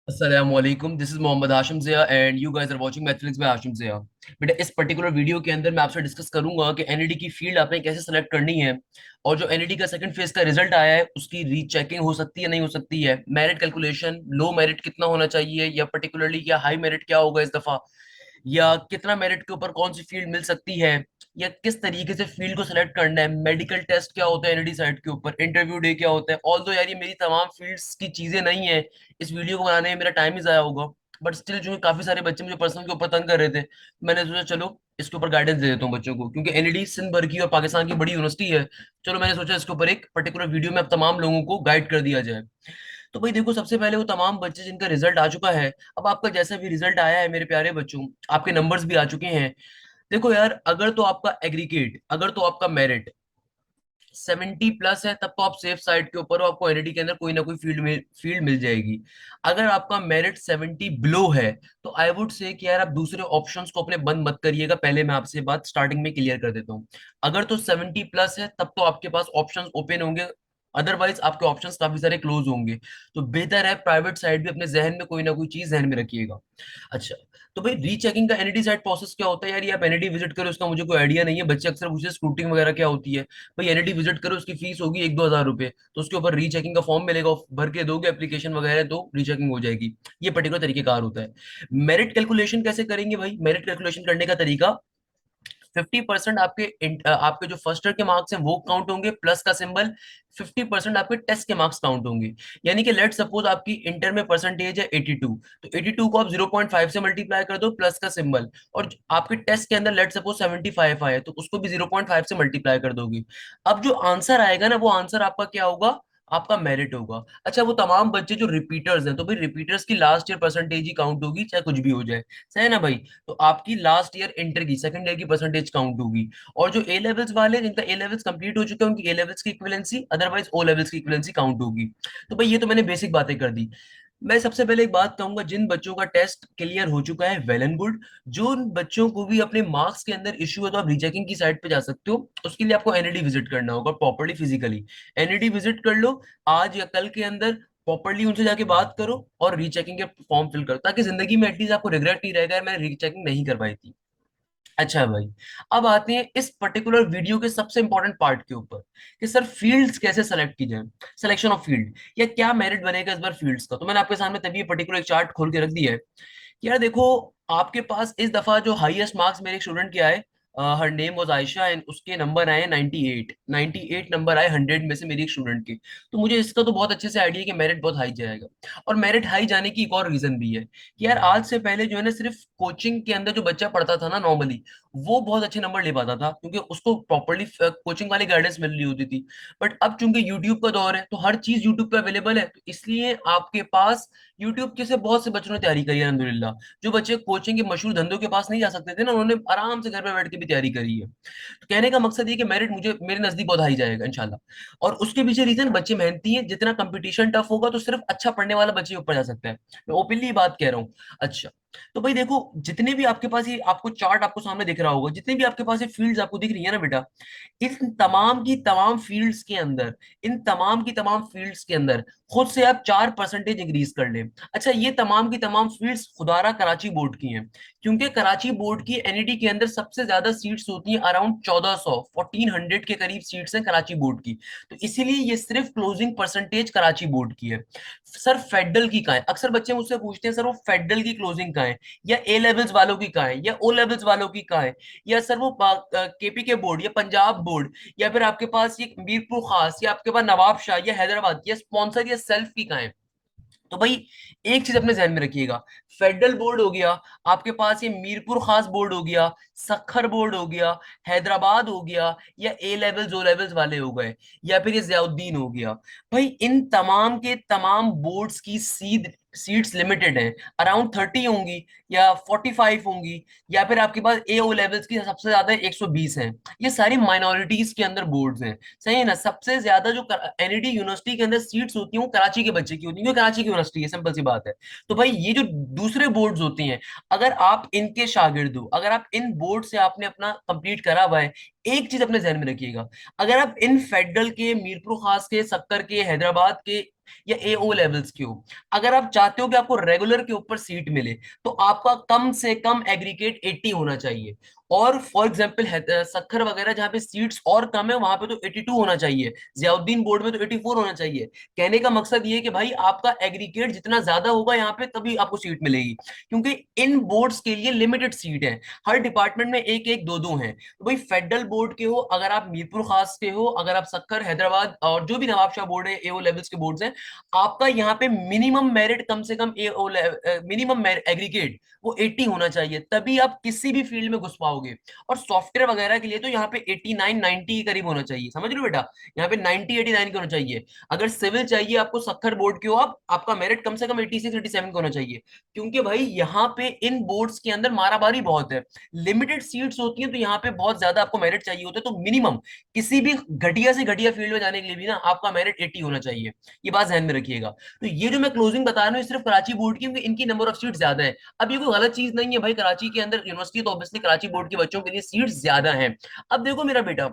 अस्सलामुअलैकुम, this is Mohammad Hashim Zia and you guys are watching mathematics by Hashim Zia. बेटा, इस पर्टिकुलर वीडियो के अंदर मैं आपसे डिस्कस करूंगा कि एनईडी की फील्ड आपने कैसे सेलेक्ट करनी है। और जो एनईडी का सेकंड फेज का रिजल्ट आया है उसकी रीचेकिंग हो सकती है नहीं हो सकती है, मेरिट कैलकुलेशन, लो मेरिट कितना होना चाहिए या पर्टिकुलरली क्या हाई मेरिट क्या होगा इस दफा, या कितना मेरिट के ऊपर कौन सी फील्ड मिल सकती है, या किस तरीके से फील्ड को सिलेक्ट करना है, मेडिकल टेस्ट क्या होता है एनईडी साइट के ऊपर, इंटरव्यू डे क्या होता है। ऑल दो यार ये मेरी तमाम फील्ड्स की चीजें नहीं है, इस वीडियो को बनाने में मेरा टाइम ही जाया होगा। बट स्टिल जो है काफी सारे बच्चे मुझे पर्सनल के ऊपर तंग कर रहे थे, मैंने सोचा चलो इसके ऊपर गाइडेंस दे देता हूँ बच्चों को, क्योंकि एनईडी सिंध भर की और पाकिस्तान की बड़ी यूनिवर्सिटी है। चलो मैंने सोचा इसके ऊपर एक पर्टिकुलर वीडियो में अब तमाम लोगों को गाइड कर दिया जाए। तो भाई देखो, सबसे पहले वो तमाम बच्चे जिनका रिजल्ट आ चुका है, अब आपका जैसा भी रिजल्ट आया है मेरे प्यारे बच्चों, आपके नंबर्स भी आ चुके हैं। देखो यार, अगर तो आपका एग्रीगेट, अगर तो आपका मेरिट 70+ है तब तो आप सेफ साइड के ऊपर हो, आपको एनईडी के अंदर कोई ना कोई फील्ड मिल जाएगी। अगर आपका मेरिट 70 बिलो है तो आई वुड से कि यार आप दूसरे ऑप्शंस को अपने बंद मत करिएगा। पहले मैं आपसे बात स्टार्टिंग में क्लियर कर देता हूँ। अगर तो 70+ है तब तो आपके पास ऑप्शंस ओपन होंगे, अदरवाइज आपके ऑप्शंस काफी सारे क्लोज होंगे। तो बेहतर है प्राइवेट साइड भी अपने जहन में कोई ना कोई चीज जहन में रखिएगा। अच्छा, तो भाई रीचेकिंग का एनईडी साइट प्रोसेस क्या होता है यार, ये आप एनईडी विजिट करो उसका मुझे कोई आइडिया नहीं है। बच्चे अक्सर पूछते हैं स्क्रूटिंग वगैरह क्या होती है। भाई एनईडी विजिट करो, उसकी फीस होगी 1-2 हज़ार रुपए, तो उसके ऊपर रीचेकिंग का फॉर्म मिलेगा, भर के दोगे एप्लीकेशन वगैरह तो रीचेकिंग हो जाएगी। ये पर्टिकुलर तरीकेकार होता है। मेरिट कैलकुलेशन कैसे करेंगे भाई, मेरिट कैलकुलेशन करने का तरीका, 50% आपके जो फर्स्ट ईयर के मार्क्स हैं वो काउंट होंगे, प्लस का सिंबल। 50% आपके टेस्ट के मार्क्स काउंट होंगे। यानी कि लेट सपोज आपकी इंटर में परसेंटेज है 82, तो 82 को आप 0.5 से मल्टीप्लाई कर दो, प्लस का सिंबल। और आपके टेस्ट के अंदर लेट सपोज 75 आए तो उसको भी 0.5 से मल्टीप्लाई कर दोगे। अब जो आंसर आएगा ना, वो आंसर आपका क्या होगा, आपका मेरिट होगा। अच्छा, वो तमाम बच्चे जो रिपीटर्स हैं, तो भाई रिपीटर्स की लास्ट ईयर परसेंटेज ही काउंट होगी, चाहे कुछ भी हो जाए। सही है ना भाई। तो आपकी लास्ट ईयर इंटर की सेकंड ईयर की परसेंटेज काउंट होगी। और जो ए लेवल्स वाले जिनका ए लेवल्स कंप्लीट हो चुका है उनकी ए लेवल्स की इक्विवेलेंसी, अदरवाइज ओ लेवल्स की इक्विवेलेंसी काउंट होगी। तो भाई ये तो मैंने बेसिक बातें कर दी। मैं सबसे पहले एक बात कहूंगा, जिन बच्चों का टेस्ट क्लियर हो चुका है वेल एंड गुड। जो उन बच्चों को भी अपने मार्क्स के अंदर इश्यू है तो आप रीचेकिंग की साइट पे जा सकते हो। उसके लिए आपको एनईडी विजिट करना होगा प्रॉपर्ली फिजिकली। एनईडी विजिट कर लो आज या कल के अंदर, प्रॉपर्ली उनसे जाके बात करो और रीचेकिंग के फॉर्म फिल करो, ताकि जिंदगी में एटलीस्ट आपको रिग्रेट नहीं रहेगा यार मैंने रीचेकिंग नहीं करवाई थी। अच्छा भाई, अब आते हैं इस पर्टिकुलर वीडियो के सबसे इंपॉर्टेंट पार्ट के ऊपर, कि सर फील्ड्स कैसे सेलेक्ट की जाए, सिलेक्शन ऑफ फील्ड, या क्या मेरिट बनेगा इस बार फील्ड्स का। तो मैंने आपके सामने तभी ये पर्टिकुलर एक चार्ट खोल के रख दिया है कि यार देखो, आपके पास इस दफा जो हाईएस्ट मार्क्स मेरे स्टूडेंट के आए, her name was Ayesha and उसके नंबर आए 98। 98 नंबर आए 100 में से मेरी एक स्टूडेंट के। तो मुझे इसका तो बहुत अच्छे से आइडिया है कि मेरिट बहुत हाई जाएगा। और मेरिट हाई जाने की एक और रीजन भी है कि यार आज से पहले जो है ना, सिर्फ कोचिंग के अंदर जो बच्चा पढ़ता था ना नॉर्मली, वो बहुत अच्छे नंबर ले पाता था क्योंकि उसको प्रॉपरली कोचिंग वाली गाइडेंस मिल रही होती थी। बट अब चूंकि यूट्यूब का दौर है तो हर चीज यूट्यूब पे अवेलेबल है, तो इसलिए आपके पास यूट्यूब के से बहुत से बच्चों ने तैयारी करी है अल्हम्दुलिल्लाह। जो बच्चे कोचिंग के मशहूर धंधों के पास नहीं जा सकते थे ना, उन्होंने आराम से घर पे बैठ के भी तैयारी करी है। तो कहने का मकसद ये कि मेरिट मुझे मेरे नजदीक बहुत हाई जाएगा इंशाल्लाह। और उसके पीछे रीजन, बच्चे मेहनती हैं, जितना कंपटीशन टफ होगा तो सिर्फ अच्छा पढ़ने वाला बच्चे ऊपर जा सकता है। मैं ओपनली बात कह रहा हूँ। अच्छा, तो भाई देखो, जितने भी आपके पास ये आपको चार्ट आपको सामने दिख रहा होगा, जितने भी आपके पास ये फील्ड्स आपको दिख रही है ना बेटा, इन तमाम की तमाम फील्ड्स के अंदर, इन तमाम की तमाम फील्ड्स के अंदर खुद से आप 4% इंक्रीज कर लें। अच्छा, ये तमाम की तमाम फील्ड्स खुदारा कराची बोर्ड की हैं, क्योंकि कराची बोर्ड की एनईडी के अंदर सबसे ज्यादा सीट्स होती हैं, अराउंड 1400 के करीब सीट्स हैं कराची बोर्ड की। तो इसीलिए ये सिर्फ क्लोजिंग परसेंटेज कराची बोर्ड की है। सर फेडरल की कहाँ है, अक्सर बच्चे मुझसे पूछते हैं सर वो फेडरल की क्लोजिंग कहाँ है, या ए लेवल्स वालों की कहाँ है, या ओ लेवल्स वालों की कहाँ है, या सर वो केपी के बोर्ड या पंजाब बोर्ड, या फिर आपके पास ये मीरपुर खास, या आपके पास नवाब शाह या हैदराबाद या स्पॉन्सर या सेल्फ की कहाँ है। तो भाई एक चीज अपने ध्यान में रखिएगा, फेडरल बोर्ड हो गया, आपके पास ये मीरपुर खास बोर्ड हो गया, सखर बोर्ड हो गया, हैदराबाद हो गया, या ए लेवल्स ओ लेवल्स वाले हो गए, या फिर ये जियाउद्दीन हो गया। भाई इन तमाम के तमाम बोर्ड्स की सीट्स लिमिटेड हैं, अराउंड 30 होंगी या 45 होंगी, या फिर आपके पास ए ओ लेवल्स की सबसे ज्यादा 120 हैं। ये सारी माइनॉरिटीज के अंदर बोर्ड्स हैं। सही है ना। सबसे ज्यादा जो एनईडी यूनिवर्सिटी के अंदर सीट्स होती हैं वो कराची के बच्चे की होती है, क्योंकि कराची की यूनिवर्सिटी है, सिंपल सी बात है। तो भाई ये जो दूसरे बोर्ड्स होती हैं, अगर आप इनके शागिर्द हो, अगर आप इन बोर्ड से आपने अपना कंप्लीट करा हुआ है, एक चीज अपने ध्यान में रखिएगा, अगर आप इन फेडरल के, मीरपुर खास के, सक्कर के, हैदराबाद के या एओ लेवल्स के हो, अगर आप चाहते हो कि आपको रेगुलर के ऊपर सीट मिले, तो आपका कम से कम एग्रीगेट 80 होना चाहिए। और फॉर एग्जाम्पल सखर वगैरह जहाँ पे सीट्स और कम है वहां पे तो 82 होना चाहिए, जियाउद्दीन बोर्ड में तो 84 होना चाहिए। कहने का मकसद ये है कि भाई आपका एग्रीगेट जितना ज्यादा होगा यहाँ पे तभी आपको सीट मिलेगी, क्योंकि इन बोर्ड्स के लिए लिमिटेड सीट है, हर डिपार्टमेंट में एक एक दो दो हैं। तो भाई फेडरल बोर्ड के हो, अगर आप मीरपुर खास के हो, अगर आप सक्कर हैदराबाद और जो भी नवाबशाह बोर्ड है एओ लेवल्स के बोर्ड्स हैं, आपका यहाँ पे मिनिमम मेरिट कम से कम एओ मिनिमम एग्रीगेट वो 80 होना चाहिए, तभी आप किसी भी फील्ड में घुस पाओगे। और सॉफ्टवेयर वगैरह के लिए तो यहाँ पे 89 90 के करीब होना चाहिए, समझ रहे हो बेटा, यहाँ पे 90 89 का होना चाहिए। अगर सिविल चाहिए आपको सक्खर बोर्ड के हो आप, आपका मेरिट कम से कम 86 87 का होना चाहिए, क्योंकि भाई यहाँ पे इन बोर्ड्स के अंदर मारामारी बहुत है, लिमिटेड सीट्स होती हैं, तो यहाँ पे बहुत ज्यादा आपको मेरिट चाहिए होता है। तो मिनिमम किसी भी घटिया से घटिया फील्ड में जाने के लिए भी ना आपका मेरिट 80 होना चाहिए, ये बात ध्यान में रखिएगा। तो ये जो मैं क्लोजिंग बता रहा हूँ ये सिर्फ कराची बोर्ड की, क्योंकि इनकी नंबर ऑफ सीट ज्यादा है। अब ये कोई गलत चीज नहीं है भाई, कराची के अंदर यूनिवर्सिटी तो ऑब्वियसली कराची बोर्ड के बच्चों के लिए सीट ज्यादा है। अब देखो मेरा बेटा,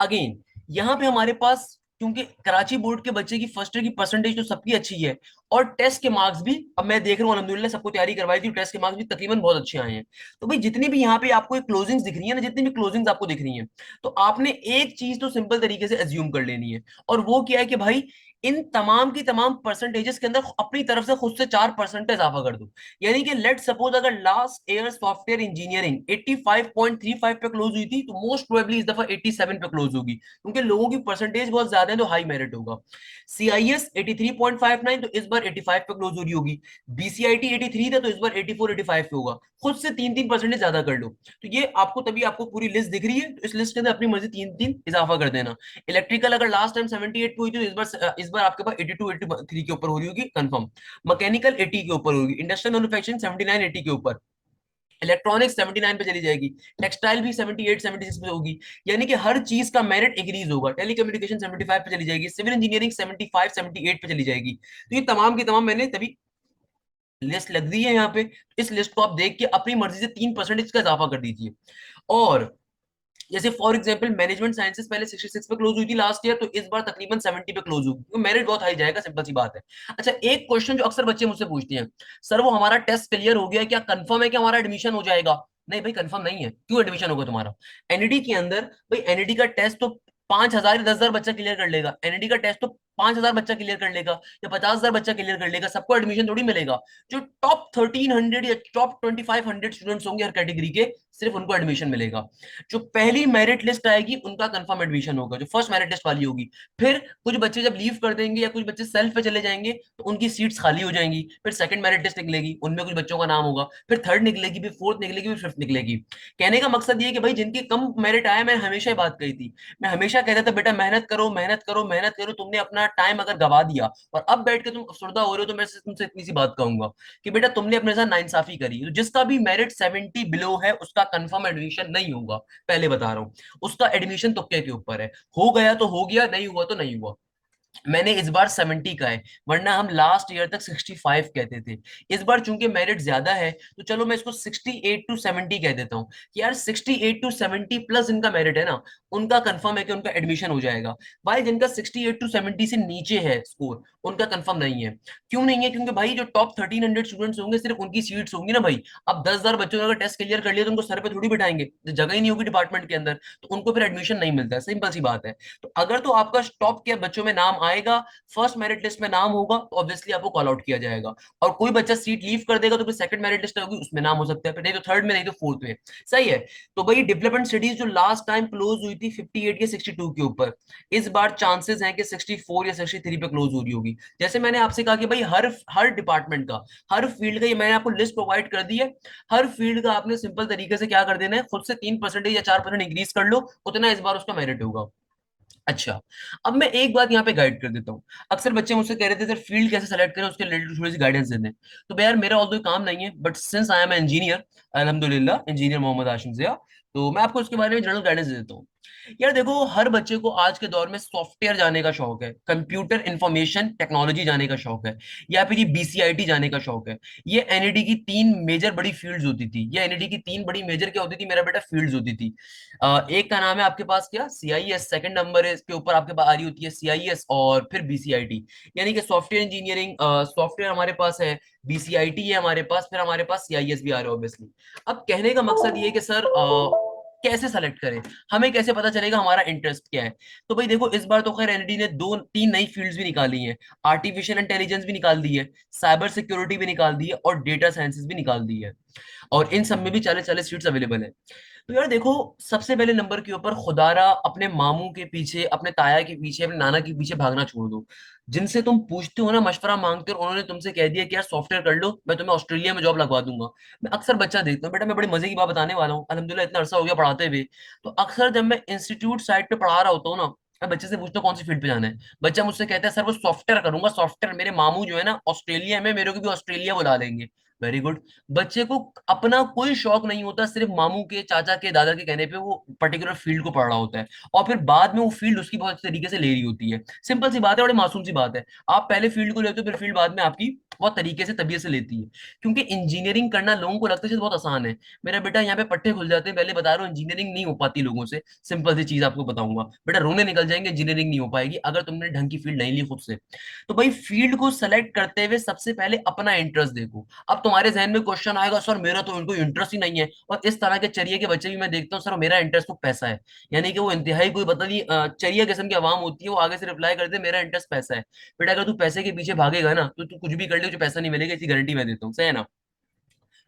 अगेन यहाँ पे हमारे पास, क्योंकि कराची बोर्ड के बच्चे की फर्स्ट ईयर की परसेंटेज तो सबकी अच्छी है, और टेस्ट के मार्क्स भी, अब मैं देख रहा हूँ अल्हम्दुलिल्लाह सबको तैयारी करवाई थी, टेस्ट के मार्क्स भी तकरीबन बहुत अच्छे आए हैं। तो भाई जितनी भी यहाँ पे आपको क्लोजिंग्स दिख रही है ना, जितनी भी क्लोजिंग्स आपको दिख रही हैं, तो आपने एक चीज तो सिंपल तरीके से एज्यूम कर लेनी है, और वो क्या है कि भाई इन तमाम की तमाम परसेंटेजेस के अंदर अपनी तरफ से खुद से 4% इजाफा कर दो। यानी कि लेट सपोज अगर लास्ट ईयर सॉफ्टवेयर इंजीनियरिंग 85.35 पे क्लोज हुई थी, तो मोस्ट प्रोबेबली इस दफा 87 पे क्लोज होगी, क्योंकि लोगों की परसेंटेज बहुत ज्यादा है, तो हाई मेरिट होगा। सीआईएस 83.59, तो इस बार 85 पे क्लोज हो रही होगी। बीसीआईटी 83 था, तो इस बार 84 85 पे होगा। खुद से 3-3% ज्यादा कर लो। तो ये आपको तभी आपको पूरी लिस्ट दिख रही है, तो इस लिस्ट के अंदर अपनी मर्जी 3-3 इजाफा कर देना। इलेक्ट्रिकल अगर लास्ट टाइम 78 पे हुई थी, तो इस बार आपके पास 82 83 के ऊपर हो रही होगी कंफर्म। मैकेनिकल 80 के ऊपर होगी, इंडस्ट्रियल मैन्युफैक्चरिंग 79 80 के ऊपर, इलेक्ट्रॉनिक्स 79 पे चली जाएगी, टेक्सटाइल भी 78 76 पे होगी। यानी कि हर चीज का मेरिट इंक्रीज होगा। टेलीकम्युनिकेशन 75 पे चली जाएगी, सिविल इंजीनियरिंग 75 78 पे चली जाएगी। तो ये तमाम की तमाम मैंने तभी लिस्ट लग दी है यहाँ पे, इस लिस्ट को आप देख के अपनी मर्जी से 3% का इजाफा कर दीजिए। और जैसे फॉर एग्जांपल मैनेजमेंट साइंसेस पहले 66 पे क्लोज हुई थी लास्ट ईयर, तो इस बार तकरीबन 70 पे क्लोज होगी, क्योंकि मेरिट बहुत हाई जाएगा, सिंपल सी बात है। अच्छा, एक क्वेश्चन जो अक्सर बच्चे मुझसे पूछते हैं, सर वो हमारा टेस्ट क्लियर हो गया, क्या कंफर्म है कि हमारा एडमिशन हो जाएगा? नहीं भाई, कंफर्म नहीं है, क्यों एडमिशन होगा तुम्हारा? एनईडी के अंदर भाई, एनईडी का टेस्ट तो 5,000 या 10,000 बच्चा क्लियर कर लेगा, एनईडी का टेस्ट तो 5,000 बच्चा क्लियर कर लेगा या 50,000 बच्चा क्लियर कर लेगा, सबको एडमिशन थोड़ी मिलेगा। जो टॉप 1300 या टॉप 2500 स्टूडेंट्स होंगे हर कैटेगरी के, सिर्फ उनको एडमिशन मिलेगा। जो पहली मेरिट लिस्ट आएगी उनका कंफर्म एडमिशन होगा, जो फर्स्ट मेरिट लिस्ट वाली होगी। फिर कुछ बच्चे जब लीव कर देंगे या कुछ बच्चे सेल्फ पे चले जाएंगे, तो उनकी सीट्स खाली हो जाएंगी, फिर सेकंड मेरिट लिस्ट निकलेगी, उनमें कुछ बच्चों का नाम होगा, फिर थर्ड निकलेगी, फिर फोर्थ निकलेगी, फिर फिफ्थ निकलेगी। कहने का मकसद ये है कि भाई जिनकी कम मेरिट आया, मैं हमेशा ही बात कही थी, मैं हमेशा कहता था बेटा मेहनत करो मेहनत करो मेहनत करो, तुमने अपना टाइम अगर गवा दिया और अब बैठ के तुम अफसरदा हो रहे हो, तो मैं तुमसे इतनी सी बात कहूंगा कि बेटा तुमने अपने साथ नाइंसाफी करी। तो जिसका भी मेरिट 70 बिलो है उसका कंफर्म एडमिशन नहीं होगा, पहले बता रहा हूँ। उसका एडमिशन तुक्के के ऊपर है, हो गया तो हो गया, नहीं हुआ तो नहीं हुआ। मैंने इस बार 70 का है, वरना हम लास्ट ईयर तक 65 कहते थे। इस बार चूंकि मेरिट ज्यादा है, तो चलो मैं इसको 68 टू 70 कह देता हूँ कि यार 68 टू 70 प्लस इनका मेरिट है ना, उनका कंफर्म है कि उनका एडमिशन हो जाएगा। भाई जिनका 68 टू 70 से नीचे है स्कोर, उनका कंफर्म नहीं है। क्यों नहीं है? क्योंकि भाई जो टॉप 1300 स्टूडेंट्स होंगे सिर्फ उनकी सीट्स होंगी ना भाई। अब 10,000 बच्चों ने अगर टेस्ट क्लियर कर लिया, तो उनको सर पे थोड़ी बिठाएंगे, तो जगह ही नहीं होगी डिपार्टमेंट के अंदर, तो उनको फिर एडमिशन नहीं मिलता है, सिंपल सी बात है। तो अगर तो आपका टॉप के बच्चों में नाम आएगा, फर्स्ट मेरिट लिस्ट में नाम होगा, तो ऑब्वियसली आपको कॉल आउट किया जाएगा। और कोई बच्चा सीट लीव कर देगा, तो फिर सेकंड मेरिट लिस्ट होगी, उसमें नाम हो सकता है, फिर नहीं तो थर्ड में, नहीं तो फोर्थ में। सही है। तो भाई डेवलपमेंट स्टडीज जो लास्ट टाइम क्लोज हुई थी 58 या 62 के ऊपर, इस बार चांसेस हैं कि 64 या 63 पे क्लोज हो रही होगी। जैसे मैंने आपसे कहा कि भाई हर हर डिपार्टमेंट का, हर फील्ड का, ये मैंने आपको लिस्ट प्रोवाइड कर दी है, हर फील्ड का आपने सिंपल तरीके से क्या कर देना है, खुद से 3% या 4% इंक्रीज कर लो, उतना इस बार उसका मेरिट होगा। अच्छा, अब मैं एक बात यहाँ पे गाइड कर देता हूँ। अक्सर बच्चे मुझसे कह रहे थे सर फील्ड कैसे सेलेक्ट करें, उसके रिलेटेड थोड़ी सी गाइडेंस दे दें। तो भाई यार मेरा ऑल्दो काम नहीं है, but since I am engineer, अल्हम्दुलिल्लाह इंजीनियर मोहम्मद हाशिम जिया, तो मैं आपको उसके बारे में जनरल गाइडेंस दे देता हूँ। यार देखो, हर बच्चे को आज के दौर में सॉफ्टवेयर जाने का शौक है, कंप्यूटर इंफॉर्मेशन टेक्नोलॉजी जाने का शौक है, या फिर ये बीसीआईटी जाने का शौक है। ये एनईडी की तीन मेजर बड़ी फील्ड्स होती थी। ये एनईडी की तीन बड़ी मेजर क्या होती थी मेरा बेटा? फील्ड्स होती थी। एक का नाम है आपके पास क्या, सीआईएस। सेकंड नंबर है इसके ऊपर आपके पास आ रही होती है सीआईएस, और फिर बीसीआईटी, यानी कि सॉफ्टवेयर इंजीनियरिंग। सॉफ्टवेयर हमारे पास है, बीसीआईटी है हमारे पास, फिर हमारे पास सीआईएस भी आ रहा है ऑब्वियसली। अब कहने का मकसद ये है कि सर कैसे सेलेक्ट करें, हमें कैसे पता चलेगा हमारा इंटरेस्ट क्या है? तो भाई देखो, इस बार तो खैर एनडी ने दो तीन नई फील्ड्स भी निकाली हैं। आर्टिफिशियल इंटेलिजेंस भी निकाल दी है, साइबर सिक्योरिटी भी निकाल दी है, और डेटा साइंसेस भी निकाल दी है। और इन सब में भी 40-40 सीट्स अवेलेबल है। तो यार देखो, सबसे पहले नंबर के ऊपर खुदारा अपने मामू के पीछे, अपने ताया के पीछे, अपने नाना के पीछे भागना छोड़ दो। जिनसे तुम पूछते हो ना, मशवरा मांगते हो, उन्होंने तुमसे कह दिया कि यार सॉफ्टवेयर कर लो, मैं तुम्हें ऑस्ट्रेलिया में जॉब लगवा दूंगा। मैं अक्सर बच्चा देखता हूँ, बेटा मैं बड़ी मजे की बात बताने वाला हूँ, अल्हम्दुलिल्लाह इतना अरसा हो गया पढ़ाते हुए। तो अक्सर जब मैं इंस्टीट्यूट साइड पे पढ़ा रहा होता हूँ ना, मैं बच्चे से पूछता हूँ कौन सी फील्ड पे जाना है, बच्चा मुझसे कहता है सर वो सॉफ्टवेयर करूंगा, सॉफ्टवेयर। मेरे मामू जो है ना ऑस्ट्रेलिया में, मेरे को भी ऑस्ट्रेलिया बुला लेंगे। Very good. बच्चे को अपना कोई शौक नहीं होता, सिर्फ मामू के, चाचा के, दादा के कहने पे वो पर्टिकुलर फील्ड को पढ़ रहा होता है, और फिर बाद में वो फील्ड उसकी बहुत अच्छी तरीके से ले रही होती है। सिंपल सी बात है, बड़ी मासूम सी बात है। आप पहले फील्ड को लेते हो, फिर फील्ड बाद में आपकी बहुत तरीके से तबीयत से लेती है। क्योंकि इंजीनियरिंग करना लोगों को लगता है शायद बहुत आसान है। मेरा बेटा यहाँ पे पट्टे खुल जाते हैं, पहले बता रहा हूँ, इंजीनियरिंग नहीं हो पाती लोगों से। सिंपल सी चीज आपको बताऊंगा, बेटा रोने निकल जाएंगे, इंजीनियरिंग नहीं हो पाएगी अगर तुमने ढंग की फील्ड नहीं ली खुद से। तो भाई फील्ड को सेलेक्ट करते हुए सबसे पहले अपना इंटरेस्ट देखो। अब तुम्हारे जहन में क्वेश्चन आएगा, सर मेरा तो इनको इंटरेस्ट ही नहीं है। और इस तरह के चरिए के बच्चे भी मैं देखता हूँ, सर मेरा इंटरेस्ट तो पैसा है। यानी कि वो इंतहाई कोई पता नहीं चरिया किस्म की आवाम होती है, वो आगे से रिप्लाई करते हैं मेरा इंटरेस्ट पैसा है। बेटा अगर तू पैसे के पीछे भागेगा ना, तो तू कुछ भी कर ले, तुझे पैसा नहीं मिलेगा, इसकी गारंटी मैं देता हूँ, सही है ना?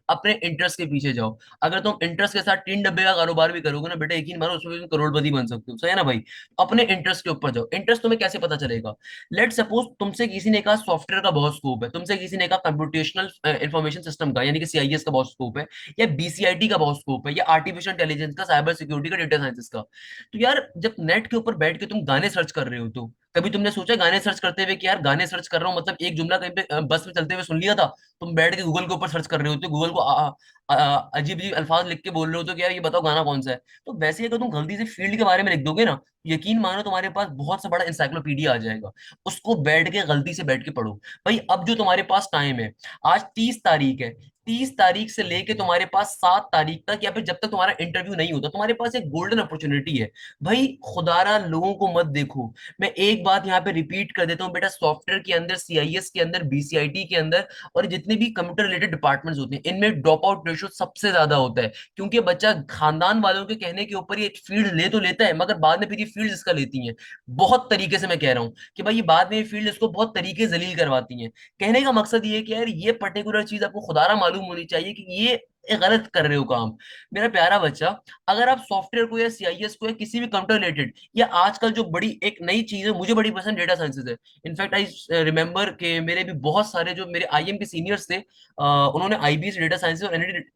अपने इंटरेस्ट के पीछे जाओ। अगर तुम इंटरेस्ट के साथ तीन डब्बे का कारोबार भी करोगे ना बेटा, यकीन मानो उसमें भी तुम करोड़पति बन सकते हो, सही है ना भाई? तो अपने इंटरेस्ट के ऊपर जाओ। इंटरेस्ट तुम्हें कैसे पता चलेगा? लेट सपोज तुमसे किसी ने कहा सॉफ्टवेयर का बहुत स्कोप है, तुमसे किसी ने कहा कंप्यूटेशनल इंफॉर्मेशन सिस्टम का, यानी कि सीआईएस का बहुत स्कोप है, या बीसीआईटी का बहुत स्कोप है, या आर्टिफिशियल इंटेलिजेंस का, साइबर सिक्योरिटी का, डेटा साइंसेस का। तो यार जब नेट के ऊपर बैठ के तुम गाने सर्च कर रहे हो, तो कभी तुमने सोचा गाने सर्च करते हुए कि यार गाने सर्च कर रहा हूँ, मतलब एक जुमला कहीं पे बस में चलते हुए सुन लिया था, तुम बैठ के गूगल के ऊपर सर्च कर रहे होते हो, गूगल को अजीब अजीब अल्फाज लिख के बोल रहे हो, तो कि यार ये बताओ गाना कौन सा है। तो वैसे ही अगर तुम गलती से फील्ड के बारे में लिख दोगे ना, यकीन मानो तुम्हारे पास बहुत सा बड़ा इंसाइक्लोपीडिया आ जाएगा। उसको बैठ के गलती से बैठ के पढ़ो। भाई अब जो तुम्हारे पास टाइम है, आज 30 तारीख है, 30 तारीख से लेके तुम्हारे पास 7 तारीख तक, या फिर जब तक तुम्हारा इंटरव्यू नहीं होता, तुम्हारे पास एक गोल्डन अपॉर्चुनिटी है। भाई खुदारा लोगों को मत देखो। मैं एक बात यहाँ पे रिपीट कर देता हूँ बेटा, सॉफ्टवेयर के अंदर, सीआईएस के अंदर, बीसीआईटी के अंदर, और जितने भी कंप्यूटर रिलेटेड डिपार्टमेंट्स होते हैं, इनमें ड्रॉप आउट रेशियो सबसे ज्यादा होता है। क्योंकि बच्चा खानदान वालों के कहने के ऊपर ये फील्ड ले तो लेता है, मगर बाद में फिर ये फील्ड इसका लेती है बहुत तरीके से। मैं कह रहा हूँ कि भाई ये बाद में ये फील्ड इसको बहुत तरीके से जलील करवाती है। कहने का मकसद ये है कि यार ये पर्टिकुलर चीज आपको खुदारा मालूम होनी चाहिए कि ये गलत कर रहे हो काम। मेरा प्यारा बच्चा, अगर आप सॉफ्टवेयर को, या सीआईएस को, या किसी भी कंप्यूटर रिलेटेड, या आजकल जो बड़ी एक नई चीज है, मुझे बड़ी पसंद डेटा साइंसेज है। इनफैक्ट आई रिमेंबर के मेरे भी बहुत सारे जो मेरे आईएम के सीनियर्स थे, उन्होंने आईबी से डेटा साइंसेज और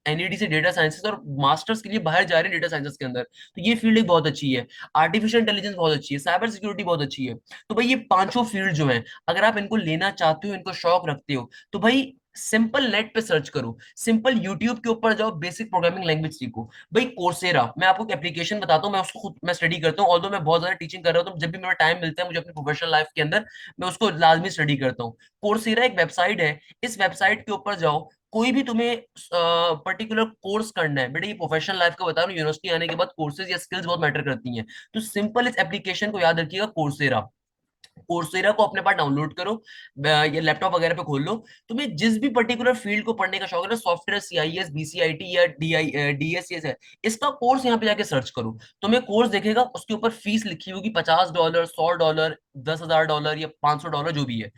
एनईडी से डेटा साइंसेज, और मास्टर्स के लिए बाहर जा रहे हैं डेटा साइंसेज के अंदर। तो ये फील्ड एक बहुत अच्छी है। आर्टिफिशियल इंटेलिजेंस बहुत अच्छी है, साइबर सिक्योरिटी बहुत अच्छी है। तो भाई ये पांचों फील्ड जो है, अगर आप इनको लेना चाहते हो, इनको शौक रखते हो, तो भाई सिंपल नेट पे सर्च करो, सिंपल यूट्यूब के ऊपर जाओ, बेसिक प्रोग्रामिंग लैंग्वेज सीखो। भाई कोर्सेरा, मैं आपको एक एप्लीकेशन बताता हूँ, मैं उसको खुद मैं स्टडी करता हूँ, ऑल्दो मैं बहुत ज्यादा टीचिंग कर रहा हूँ, तो जब भी मेरा टाइम मिलता है मुझे अपनी प्रोफेशनल लाइफ के अंदर, मैं उसको लाजमी स्टडी करता हूँ। कोर्सेरा एक वेबसाइट है, इस वेबसाइट के ऊपर जाओ। कोई भी तुम्हें पर्टिकुलर कोर्स करना है बेटा, ये प्रोफेशनल लाइफ का बता रहा हूँ, यूनिवर्सिटी आने के बाद कोर्सेज या स्किल्स बहुत मैटर करती हैं। तो सिंपल इस एप्लीकेशन को याद रखिएगा, कोर्सेरा। कोर्सेरा को अपने पास डाउनलोड करो, या लैपटॉप वगैरह पे खोल लो। तुम्हें जिस भी पर्टिकुलर फील्ड को पढ़ने का शौक है ना, सॉफ्टवेयर, सीआईएस, बीसीआईटी, या डीएससीएस है, इसका कोर्स यहाँ पे जाके सर्च करो। तुम्हें कोर्स देखेगा, उसके ऊपर फीस लिखी होगी, $50, $100, $10,000 या $500, जो भी है।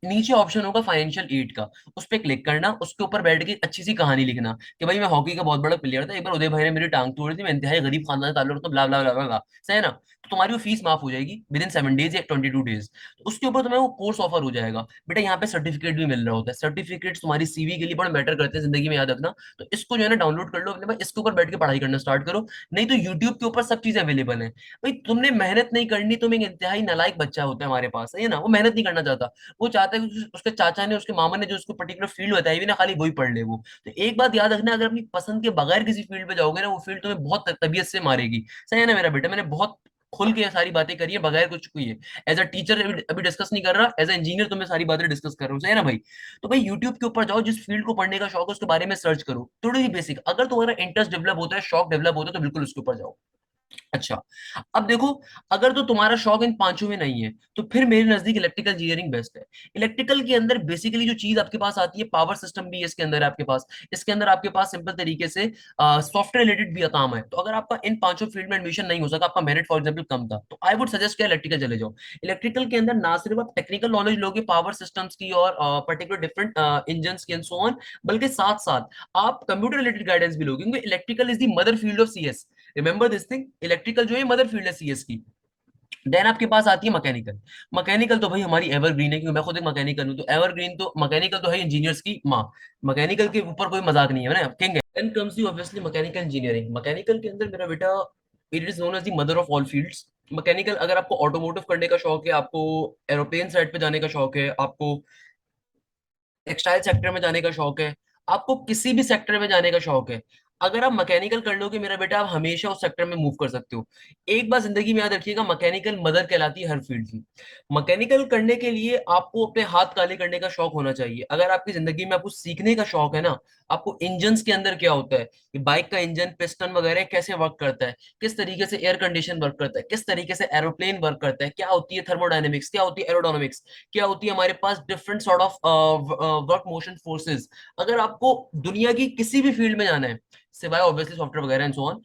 नीचे ऑप्शन होगा फाइनेंशियल एड का, उस पर क्लिक करना, उसके ऊपर बैठ के अच्छी सी कहानी लिखना कि भाई मैं हॉकी का बहुत बड़ा प्लेयर था, एक बार उदय भाई ने मेरी टांग तोड़ी थी, मैं इंतहाई गरीब खानदान से ताल्लुक रखता हूं, ब्ला ब्ला ब्ला ब्ला, सही है ना? तुम्हारी वो फीस माफ हो जाएगी विद इन 7 डेज या 22 डेज। तो उसके ऊपर तुम्हें वो कोर्स ऑफर हो जाएगा। बेटा यहाँ पे सर्टिफिकेट भी मिल रहा होता है, सर्टिफिकेट तुम्हारी सीवी के लिए बड़ा मैटर करते हैं जिंदगी में, याद रखना। तो इसको जो है ना डाउनलोड कर लो अपने पास, इसके ऊपर बैठ के पढ़ाई करना स्टार्ट करो। नहीं तो यूट्यूब के ऊपर सब चीजें अवेलेबल है। भाई तुमने मेहनत नहीं करनी, तुम एक इंतहाई नालायक बच्चा होता है हमारे पास, है ना, वो मेहनत नहीं करना चाहता। वो चाहता है कि उसके चाचा ने, उसके मामा ने जो उसको पर्टिकुलर फील्ड बताई हुई ना, खाली वही पढ़ ले वो। तो एक बात याद रखना, अगर अपनी पसंद के बगैर किसी फील्ड पे जाओगे ना, वो फील्ड तुम्हें बहुत तबीयत से मारेगी। सही है ना मेरा बेटा, मैंने बहुत खुल के ये सारी बातें करी है, बगैर कुछ कोई है। एज अ टीचर अभी डिस्कस नहीं कर रहा, एज अ इंजीनियर तुम्हें सारी बातें डिस्कस कर रहा हूँ, सही है ना भाई। तो भाई यूट्यूब के ऊपर जाओ, जिस फील्ड को पढ़ने का शौक है उसके बारे में सर्च करो, थोड़ी सी बेसिक। अगर तुम्हारा इंटरेस्ट डेवलप होता है, शौक डेवलप होता है, तो बिल्कुल उसके ऊपर जाओ। अच्छा, अब देखो, अगर तो तुम्हारा शौक इन पांचों में नहीं है, तो फिर मेरे नजदीक इलेक्ट्रिकल इंजीनियरिंग बेस्ट है। इलेक्ट्रिकल के अंदर बेसिकली जो चीज आपके पास आती है, पावर सिस्टम भी है इसके अंदर आपके पास। इसके अंदर आपके पास सिंपल तरीके से सॉफ्टवेयर रिलेटेड भी काम है। तो अगर आपका इन पांचों फील्ड में एडमिशन नहीं हो सका, आपका मेरिट फॉर एग्जाम्पल कम था, तो आई वुड सजेस्ट इलेक्ट्रिकल चले जाओ। इलेक्ट्रिकल के अंदर ना सिर्फ आप टेक्निकल नॉलेज लोगे पावर सिस्टम्स की और पर्टिकुलर डिफरेंट इंजन की एंड सो ऑन, बल्कि साथ साथ आप कंप्यूटर रिलेटेड गाइडेंस भी लोगे, क्योंकि electrical is the mother field of CS. Remember this thing, electrical जो है मदर फील्ड है सीएस की। देन आपके पास आती है मैकेनिकल। मैकेनिकल तो भाई हमारी एवरग्रीन है, क्योंकि मैं खुद एक मैकेनिकल हूं, तो एवरग्रीन तो मैकेनिकल तो है इंजीनियर्स की माँ। मैकेनिकल के ऊपर कोई मजाक नहीं है ना, किंग है। Then comes you obviously mechanical engineering. Mechanical के अंदर मेरा बेटा, it is known as the mother of all fields. Mechanical, अगर आपको ऑटोमोटिव करने का शौक है, आपको एरोप्लेन साइड पे जाने का शौक है, आपको टेक्सटाइल सेक्टर में जाने का शौक है, आपको किसी भी सेक्टर में जाने का शौक है, अगर आप मैकेनिकल कर लोगे मेरा बेटा, आप हमेशा उस सेक्टर में मूव कर सकते हो। एक बात जिंदगी में याद रखिएगा, मैकेनिकल मदर कहलाती है हर फील्ड की। मैकेनिकल करने के लिए आपको अपने हाथ काले करने का शौक होना चाहिए। अगर आपकी जिंदगी में आपको सीखने का शौक है ना, आपको इंजन्स के अंदर क्या होता है, कि बाइक का इंजन, पिस्टन वगैरह कैसे वर्क करता है, किस तरीके से एयर कंडीशन वर्क करता है, किस तरीके से एरोप्लेन वर्क करता है, क्या होती है थर्मोडायनेमिक्स, क्या होती है एरोडायनेमिक्स, क्या होती है हमारे पास different sort of work motion forces. अगर आपको दुनिया की किसी भी फील्ड में जाना है, सिवाय ऑब्वियसली सॉफ्टवेयर वगैरह एंड सो ऑन,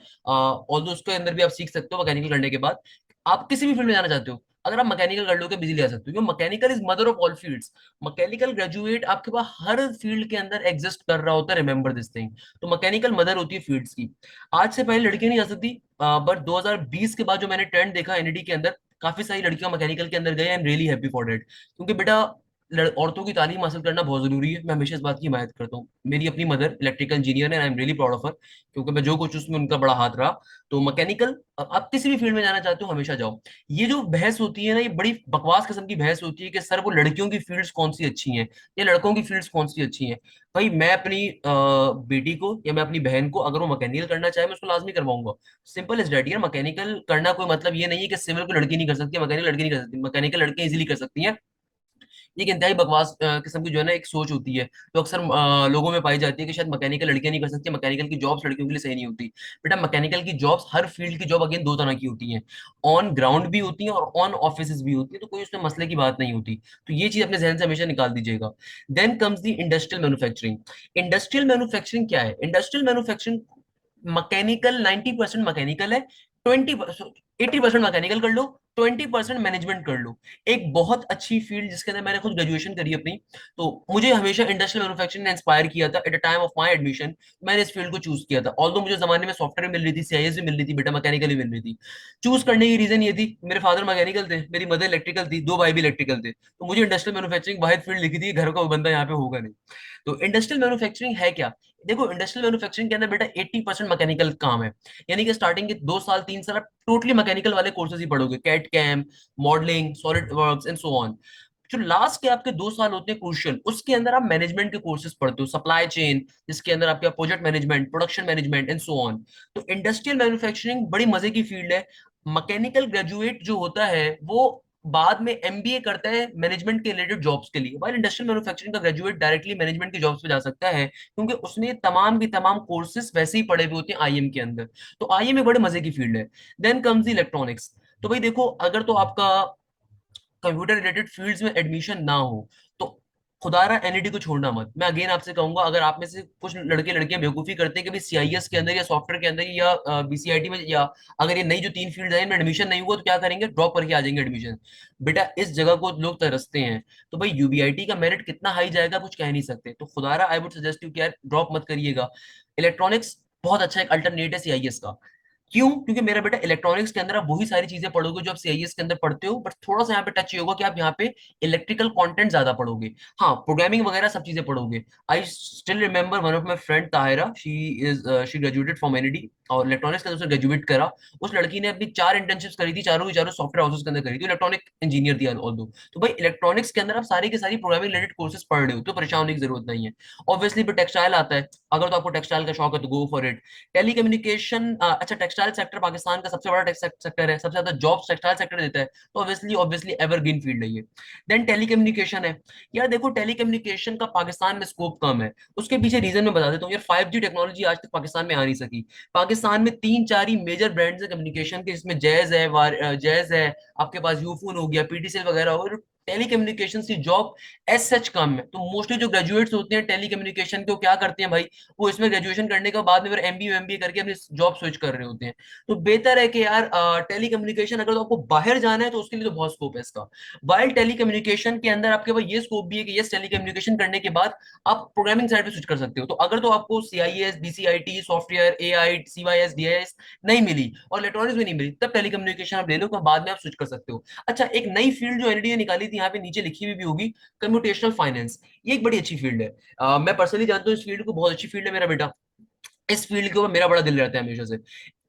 ऑल्दो उसके अंदर भी आप सीख सकते हो मैकेनिकल करने के बाद। आप किसी भी फील्ड में जाना चाहते हो, अगर आप मैकेनिकल कर लोगे बिजली आ सकते हो, क्योंकि mechanical is mother of all fields. Mechanical graduate आपके पास हर फील्ड के अंदर एग्जिस्ट कर रहा होता है, रिमेंबर दिस थिंग। तो मैकेनिकल मदर होती है फील्ड्स की। आज से पहले लड़कियां नहीं जा सकती, बट 2020 के बाद जो मैंने ट्रेंड देखा एनईडी के अंदर, काफी सारी लड़कियां मैकेनिकल के अंदर गई। I am really happy for that, क्योंकि बेटा औरतों की तालीम हासिल करना बहुत जरूरी है। मैं हमेशा इस बात की हिमायत करता हूँ। मेरी अपनी मदर इलेक्ट्रिकल इंजीनियर है, आई am really proud of her, क्योंकि मैं जो कुछ उसमें उनका बड़ा हाथ रहा। तो मैकेनिकल, आप किसी भी फील्ड में जाना चाहते हो हमेशा जाओ। ये जो बहस होती है ना, ये बड़ी बकवास किस्म की बहस होती है कि सर वो लड़कियों की फील्ड्स कौन सी अच्छी हैं या लड़कों की फील्ड्स कौन सी अच्छी हैं। भाई मैं अपनी बेटी को या मैं अपनी बहन को, अगर वो मैकेनिकल करना चाहे, मैं उसको लाजमी करवाऊंगा। सिंपल इज डैट यार। मैकेनिकल करना कोई मतलब ये नहीं है कि सिविल को लड़की नहीं कर सकती, मैकेनिकल लड़की नहीं कर सकती। मैकेनिकल लड़कियां इजीली कर सकती हैं। ये एक इंतहाई बकवास किस्म की जो है ना एक सोच होती है, तो अक्सर लोगों में पाई जाती है कि शायद मैकेनिकल लड़कियां नहीं कर सकती, मैकेनिकल की जॉब्स लड़कियों के लिए सही नहीं होती। बेटा मैकेनिकल की जॉब्स, हर फील्ड की जॉब अगेन दो तरह की होती हैं। ऑन ग्राउंड भी होती हैं और ऑन ऑफिस भी होती है, तो कोई उसमें मसले की बात नहीं होती। तो ये चीज अपने जहन से हमेशा निकाल दीजिएगा। Then comes the industrial manufacturing. Industrial manufacturing क्या है? इंडस्ट्रियल मैन्युफैक्चरिंग, मैकेनिकल 90% मैकेनिकल है, 80% मैकेनिकल कर लो, 20% मैनेजमेंट कर लो। एक बहुत अच्छी फील्ड जिसके अंदर मैंने खुद ग्रेजुएशन करी अपनी, तो मुझे हमेशा इंडस्ट्रियल मैन्युफैक्चरिंग ने इंस्पायर किया था। At a time of my admission मैंने इस फील्ड को चूज किया था। ऑल्दो मुझे जमाने में सॉफ्टवेयर मिल रही थी, सीआईएस भी मिल रही थी, बेटा मैकेनिकल भी मिल रही थी। चूज करने की रीजन ये थी, मेरे फादर मैकेनिकल थे, मेरी मदर इलेक्ट्रिकल थी, दो भाई भी इलेक्ट्रिकल थे, तो मुझे इंडस्ट्रियल मैन्युफैक्चरिंग वाहिद फील्ड लिखी थी, घर का वो बंदा यहाँ पे होगा नहीं। तो इंडस्ट्रियल मैन्युफैक्चरिंग है क्या? देखो इंडस्ट्रियल मैन्युफैक्चरिंग के अंदर बेटा 80% मैकेनिकल काम है। यानी कि स्टार्टिंग के 2 साल 3 साल आप टोटली मैकेनिकल वाले कोर्सेज ही पढ़ोगे, CAD CAM, modelling, solid works and so on. जो लास्ट के आपके 2 साल होते हैं क्रूशियल, उसके अंदर आप मैनेजमेंट के कोर्सेज पढ़ते हो, सप्लाई चेन, जिसके अंदर आपका project management, production management and so on. तो इंडस्ट्रियल मैन्युफैक्चरिंग बड़ी मजे की फील्ड है। मैकेनिकल ग्रेजुएट जो होता है वो बाद में एमबीए करता है मैनेजमेंट के रिलेटेड जॉब्स के लिए, वाइल इंडस्ट्रियल मैन्युफैक्चरिंग का ग्रेजुएट डायरेक्टली मैनेजमेंट की जॉब्स पे जा सकता है, क्योंकि उसने तमाम की तमाम कोर्सेज वैसे ही पढ़े हुए होते हैं आईएम के अंदर। तो आईएम एक बड़े मजे की फील्ड है। Then comes the electronics. तो भाई देखो, अगर तो आपका कंप्यूटर रिलेटेड फील्ड्स में एडमिशन ना हो, तो खुदारा एनईडी को छोड़ना मत। मैं अगेन आपसे कहूंगा, अगर आप में से कुछ लड़के लड़कियां बेवकूफी करते हैं कि भाई सीआईएस के अंदर या सॉफ्टवेयर के अंदर या बीसीआईटी में, या अगर ये नई जो 3 फील्ड है इनमें एडमिशन नहीं हुआ, तो क्या करेंगे? ड्रॉप करके आ जाएंगे एडमिशन। बेटा इस जगह को लोग तरसते हैं। तो भाई यूबीआईटी का मेरिट कितना हाई जाएगा कुछ कह नहीं सकते, तो खुदारा आई वुड सजेस्ट यू कि यार ड्रॉप मत करिएगा। इलेक्ट्रॉनिक्स बहुत अच्छा एक अल्टरनेट है सीआईएस का। क्यों? क्योंकि मेरा बेटा इलेक्ट्रॉनिक्स के अंदर आप वही सारी चीजें पढ़ोगे जो आप सीआईएस के अंदर पढ़ते हो, बट थोड़ा सा यहाँ पे टच ये होगा कि आप यहाँ पे इलेक्ट्रिकल कंटेंट ज्यादा पढ़ोगे। हाँ, प्रोग्रामिंग वगैरह सब चीजें पढ़ोगे। I still remember one of my friend Tahira, she graduated from NED और इलेक्ट्रॉनिक्स के अंदर उसने ग्रेजुएट करा। उस लड़की ने अपनी 4 इंटर्नशिप्स करी थी, चारों की चारों सॉफ्टवेयर हाउसेस के अंदर करी थी, इलेक्ट्रॉनिक इंजीनियर थी ऑल दो। तो भाई इलेक्ट्रॉनिक्स के अंदर आप सारी की सारी प्रोग्रामिंग रिलेटेड कोर्सेज पढ़ रहे हो, तो परेशान होने की जरूरत नहीं है। ऑब्वियसली भी टेक्सटाइल आता है, अगर तो आपको टेक्सटाइल का शौक है तो गो फॉर इट। टेलीकम्युनिकेशन, अच्छा टेक्सटाइल सेक्टर पाकिस्तान का सबसे बड़ा सेक्टर है, सबसे ज्यादा जॉब टेक्सटाइल सेक्टर देता है, तो ऑब्वियसली ऑब्वियसली एवरग्रीन फील्ड है ये। देन टेलीकम्युनिकेशन है। यार देखो टेलीकम्युनिकेशन का पाकिस्तान में स्कोप कम है, उसके पीछे रीजन मैं बता देता हूँ यार। 5G टेक्नोलॉजी आज तक पाकिस्तान में आ नहीं सकी। पाकिस्तान में तीन चार ही मेजर ब्रांड्स है कम्युनिकेशन के, जिसमें जैज है, आपके पास यूफोन हो गया, पीटीसीएल वगैरह हो गया। टेलीकम्युनिकेशन की जॉब एज सच कम है, तो मोस्टली जो ग्रेजुएट्स होते हैं टेलीकम्युनिकेशन के, वो क्या करते हैं भाई, वो इसमें ग्रेजुएशन करने के बाद में फिर एमबीए करके अपनी जॉब स्विच कर रहे होते हैं। तो बेहतर है कि यार टेलीकम्युनिकेशन अगर तो आपको बाहर जाना है तो उसके लिए तो बहुत स्कोप है इसका। वाइल टेलीकम्युनिकेशन के अंदर आपके पास ये स्कोप भी है कि यस टेलीकम्युनिकेशन करने के बाद आप प्रोग्रामिंग साइड पे स्विच कर सकते हो। तो अगर तो आपको सीआईएस, बीसीआईटी, सॉफ्टवेयर, एआई, सीवाईएस, डीआईएस नहीं मिली और इलेक्ट्रॉनिक्स भी नहीं मिली, तब टेलीकम्युनिकेशन आप ले लो, बाद में आप स्विच कर सकते हो। अच्छा, एक नई फील्ड जो एनडीए ने निकाली थी, यहाँ पे नीचे लिखी हुई भी होगी, कंप्यूटेशनल फाइनेंस। ये एक बड़ी अच्छी फील्ड है। मैं पर्सनली जानता हूँ इस फील्ड को, बहुत अच्छी फील्ड है मेरा बेटा। इस फील्ड के ऊपर मेरा बड़ा दिल रहता है हमेशा से।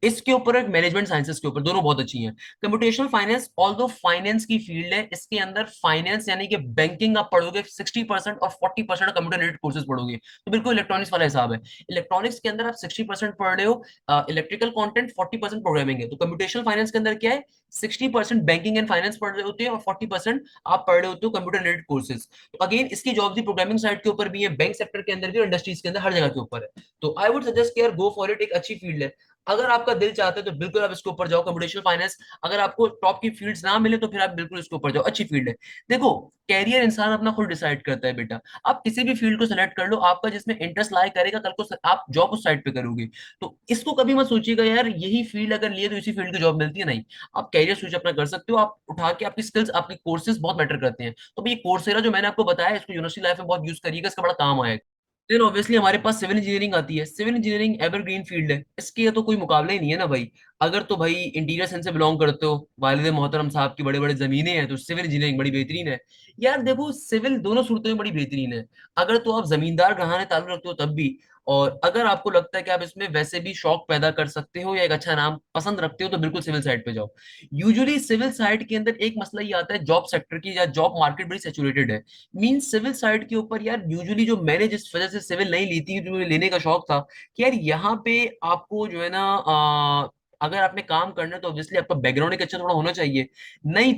इसके ऊपर एक मैनेजमेंट साइंसेस के ऊपर, दोनों बहुत अच्छी हैं। कंप्यूटेशनल फाइनेंस ऑल्दो फाइनेंस की फील्ड है, इसके अंदर फाइनेंस यानी कि बैंकिंग आप पढ़ोगे 60% और 40% कंप्यूटर रिलेटेड कोर्सेज पढ़ोगे, तो बिल्कुल इलेक्ट्रॉनिक्स वाला हिसाब है। इलेक्ट्रॉनिक्स के अंदर आप 60% पढ़ रहे हो इलेक्ट्रिकल कंटेंट, 40% प्रोग्रामिंग है। तो कंप्यूटेशनल फाइनेंस के अंदर क्या है, 60% बैंकिंग एंड फाइनेंस पढ़ रहे होते हैं और 40% आप पढ़ रहे होते हो कंप्यूटर रिलेटेड कोर्सेज। तो अगेन इसकी जॉब भी प्रोग्रामिंग साइड के ऊपर भी है, बैंक सेक्टर के अंदर भी और इंडस्ट्रीज के अंदर, हर जगह के ऊपर है। तो आई वुड सजेस्ट यार गो फॉर इट, एक अच्छी फील्ड है। अगर आपका दिल चाहता है तो बिल्कुल आप इसके ऊपर जाओ, कंप्यूटेशनल फाइनेंस। अगर आपको टॉप की फील्ड्स ना मिले तो फिर आप बिल्कुल इसके ऊपर जाओ, अच्छी फील्ड है। देखो, कैरियर इंसान अपना खुद डिसाइड करता है बेटा। आप किसी भी फील्ड को सिलेक्ट कर लो, आपका जिसमें इंटरेस्ट लाई करेगा, कल को आप जॉब उस साइड पे करोगे। तो इसको कभी मत सोचिएगा यार यही फील्ड अगर लिए तो इसी फील्ड की जॉब मिलती है, नहीं। आप कैरियर स्विच अपना कर सकते हो, आप उठा के आपकी स्किल्स, आपके कोर्सेज बहुत मैटर करते हैं। तो भाई कोर्सेरा जो मैंने आपको बताया, इसको यूनिवर्सिटी लाइफ में बहुत यूज करिएगा, इसका बड़ा काम आएगा। देन ऑब्वियसली हमारे पास सिविल इंजीनियरिंग आती है। सिविल इंजीनियरिंग एवरग्रीन फील्ड है, इसके तो कोई मुकाबला ही नहीं है ना भाई। अगर तो भाई इंटीरियर साइंस से बिलोंग करते हो, वालिद मोहतरम साहब की बड़े बड़े जमीनें हैं, तो सिविल इंजीनियरिंग बड़ी बेहतरीन है। यार देखो, सिविल दोनों सूरतों में बड़ी बेहतरीन है। अगर तो आप जमींदार घराने ताल्लुक रखते हो तब भी, और अगर आपको लगता है कि आप इसमें वैसे भी शौक पैदा कर सकते हो या एक अच्छा नाम पसंद रखते हो, तो बिल्कुल सिविल साइड पे जाओ। यूजुअली सिविल साइड के अंदर एक मसला ये आता है जॉब सेक्टर की, या जॉब मार्केट बड़ी सेचुरेटेड है। मीन सिविल साइड के ऊपर यार यूजुअली जो मैंने जिस वजह से सिविल नहीं ली थी, जो मुझे लेने का शौक था, कि यार यहाँ पे आपको जो है ना अगर आपने काम करना है तो ऑब्वियसली आपका बैकग्राउंड एक अच्छा थोड़ा होना चाहिए। नहीं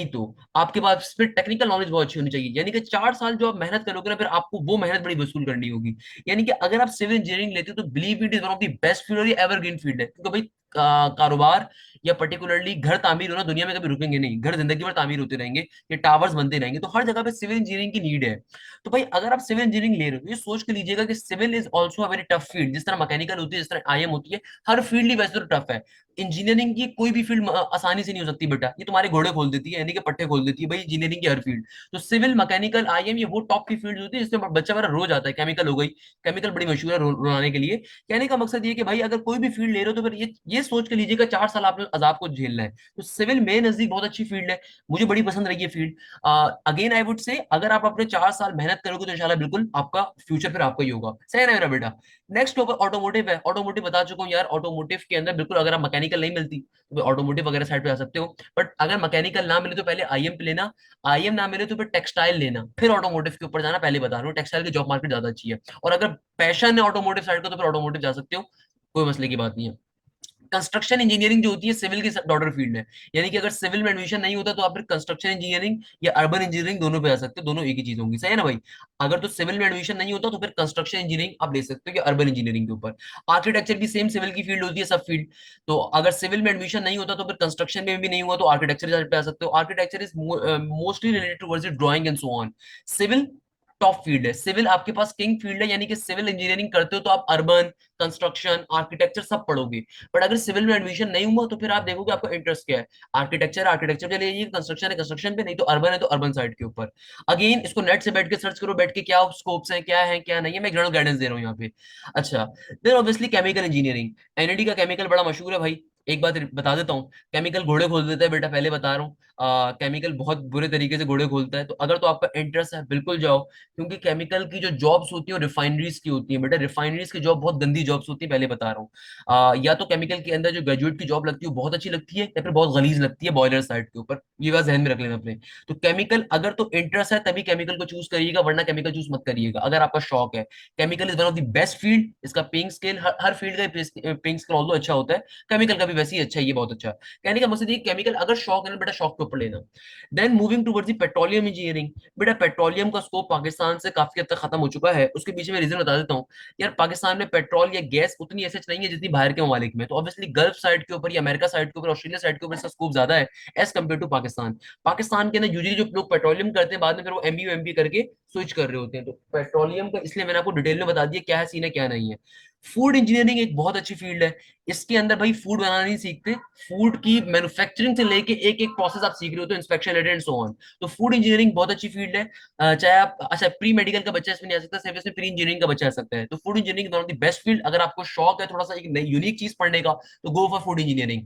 तो आपके पास फिर टेक्निकल नॉलेज बहुत अच्छी होनी चाहिए, यानी कि 4 साल जो आप मेहनत करोगे ना, फिर आपको वो मेहनत बड़ी वसूल करनी होगी। यानी कि अगर आप सिविल इंजीनियरिंग लेते हो तो believe it is one of the best field, और ये एवरग्रीन फील्ड है, क्योंकि भाई कारोबार या पर्टिकुलरली घर तामीर होना दुनिया में कभी रुकेंगे नहीं, घर जिंदगी भर तामीर होते रहेंगे, ये टावर्स बनते रहेंगे, तो हर जगह पे सिविल इंजीनियरिंग की नीड है। तो भाई अगर आप सिविल इंजीनियरिंग ले रहे हो तो ये सोच के लीजिएगा कि civil is also a very tough field. जिस तरह मैकेनिकल होती है, जिस तरह आईएम होती है, हर फील्ड ही वैसे तो टफ है। इंजीनियरिंग की कोई भी फील्ड आसानी से नहीं हो सकती बेटा, ये तुम्हारे घोड़े खोल देती है, यानी कि पट्टे खोल देती है भाई इंजीनियरिंग की हर फील्ड। तो सिविल, मैकेनिकल, आईएम, ये वो टॉप की फील्ड होती है जिसमें बच्चा मेरा रोज आता है। केमिकल हो गई, केमिकल बड़ी मशहूर है रोलाने के लिए। कहने का मकसद ये कि भाई अगर कोई भी फील्ड ले रहे हो तो फिर ये सोच के लीजिएगा 4 साल आपने अजाब को झेलना है। तो सिविल मेरे नजदीक बहुत अच्छी फील्ड है, मुझे बड़ी पसंद रही है field. Again I would say अगर आप अपने 4 साल मेहनत करोगे तो इंशाल्लाह बिल्कुल आपका फ्यूचर फिर आपका ही होगा, सही है ना मेरा बेटा। नेक्स्ट ऊपर ऑटोमोटिव है। ऑटोमोटिव बता चुका हूँ यार, ऑटोमोटिव के अंदर बिल्कुल अगर आप मैकेनिकल नहीं मिलती तो ऑटोमोटिव वगैरह साइड पे आ सकते हो। बट अगर मैकेनिकल ना मिले तो पहले आईएम पे लेना, आईएम ना मिले तो फिर टेक्सटाइल लेना, फिर ऑटोमोटिव के ऊपर जाना। पहले बता रहा हूँ टेक्सटाइल की जॉब मार्केट ज्यादा अच्छी है, और अगर पैशन है ऑटोमोटिव साइड का तो फिर ऑटोमोटिव जा सकते हो, कोई मसले की बात नहीं है। कंस्ट्रक्शन इंजीनियरिंग जो होती है सिविल की डॉटर फील्ड है, यानी कि अगर सिविल में एडमिशन नहीं होता तो आप फिर कंस्ट्रक्शन इंजीनियरिंग या अर्बन इंजीनियरिंग दोनों पे आ सकते हो, दोनों एक ही चीज होंगी, सही है ना भाई। अगर तो सिविल में एडमिशन नहीं होता तो फिर कंस्ट्रक्शन इंजीनियरिंग आप ले सकते हो या अर्बन इंजीनियरिंग के ऊपर। आर्किटेक्चर भी सेम सिविल की फील्ड होती है, सब फील्ड। तो अगर सिविल में एडमिशन नहीं होता तो फिर कंस्ट्रक्शन में भी नहीं हुआ तो आर्किटेक्चर पे आ सकते हो। Architecture is mostly related towards drawing and so on. Civil top field है। सिविल आपके पास किंग फील्ड है, यानी कि सिविल इंजीनियरिंग करते हो तो आप अर्बन, कंस्ट्रक्शन, आर्किटेक्चर सब पढ़ोगे। बट अगर सिविल में एडमिशन नहीं हुआ तो फिर आप देखोगे आपका इंटरेस्ट क्या है। आर्किटेक्चर, आर्किटेक्चर पे लीजिए, कंस्ट्रक्शन है कंस्ट्रक्शन पे, नहीं तो अर्बन है तो अर्बन साइड के ऊपर। अगेन इसको नेट से बैठ के सर्च करो, बैठ के क्या स्कोप्स हैं, क्या है क्या नहीं है, मैं जनरल गाइडेंस दे रहा हूँ यहाँ पे। अच्छा, then obviously chemical engineering. NED का केमिकल बड़ा मशहूर है भाई। एक बात बता देता हूँ, केमिकल घोड़े खोल देता है बेटा, पहले बता रहा हूँ। केमिकल बहुत बुरे तरीके से घोड़े खोलता है, तो अगर तो आपका इंटरेस्ट है बिल्कुल जाओ। क्योंकि केमिकल की जो जॉब्स होती है वो रिफाइनरीज की होती है बेटा, रिफाइनरीज की जॉब बहुत गंदी जॉब्स होती है, पहले बता रहा हूँ। या तो केमिकल के अंदर जो ग्रेजुएट की जॉब लगती है वो बहुत अच्छी लगती है, या फिर बहुत गलीज लगती है बॉयलर साइड के ऊपर, ये बात ध्यान में रख लेना अपने। तो केमिकल अगर तो इंटरेस्ट है तभी केमिकल को चूज करिएगा, वरना केमिकल चूज मत करिएगा अगर आपका शौक है। Chemical is one of the best field, इसका पेइंग स्केल हर फील्ड का पेइंग स्केल ऑल्दो अच्छा होता है, केमिकल का भी वैसे ही अच्छा है, ये बहुत अच्छा है। कहने का मकसद ये, केमिकल अगर शौक है ना बेटा, शौक के ऊपर लेना। Then moving towards the petroleum engineering. बेटा पेट्रोलियम का स्कोप पाकिस्तान से काफी हद तक खत्म हो चुका है, उसके पीछे मैं रीजन बता देता हूँ। यार पाकिस्तान में पेट्रोल या गैस उतनी एसेज नहीं है जितनी बाहर के ममालिक में, तो ऑब्वियसली गल्फ साइड के ऊपर या अमेरिका साइड के ऊपर, ऑस्ट्रेलिया साइड के ऊपर इसका स्कोप ज्यादा है as compared to Pakistan. Pakistan के अंदर यूजली जो लोग पेट्रोलियम करते हैं बाद में फिर वो एमबीए एमबी करके स्विच कर रहे होते हैं। तो पेट्रोलियम का इसलिए मैंने आपको डिटेल में बता दिया क्या है सीन है क्या नहीं है। फूड इंजीनियरिंग एक बहुत अच्छी फील्ड है। इसके अंदर भाई फूड बनाना नहीं सीखते, फूड की मैन्युफैक्चरिंग से लेके एक एक प्रोसेस आप सीख रहे हो, तो inspection related and so on. तो फूड इंजीनियरिंग बहुत अच्छी फील्ड है। चाहे आप, अच्छा प्री मेडिकल का बच्चा इसमें नहीं आ सकता, सिर्फ इसमें प्री इंजीनियरिंग का बच्चा आ सकता है। तो food engineering one of the best field, अगर आपको शौक है थोड़ा सा एक नई यूनिक चीज पढ़ने का, तो go for food engineering.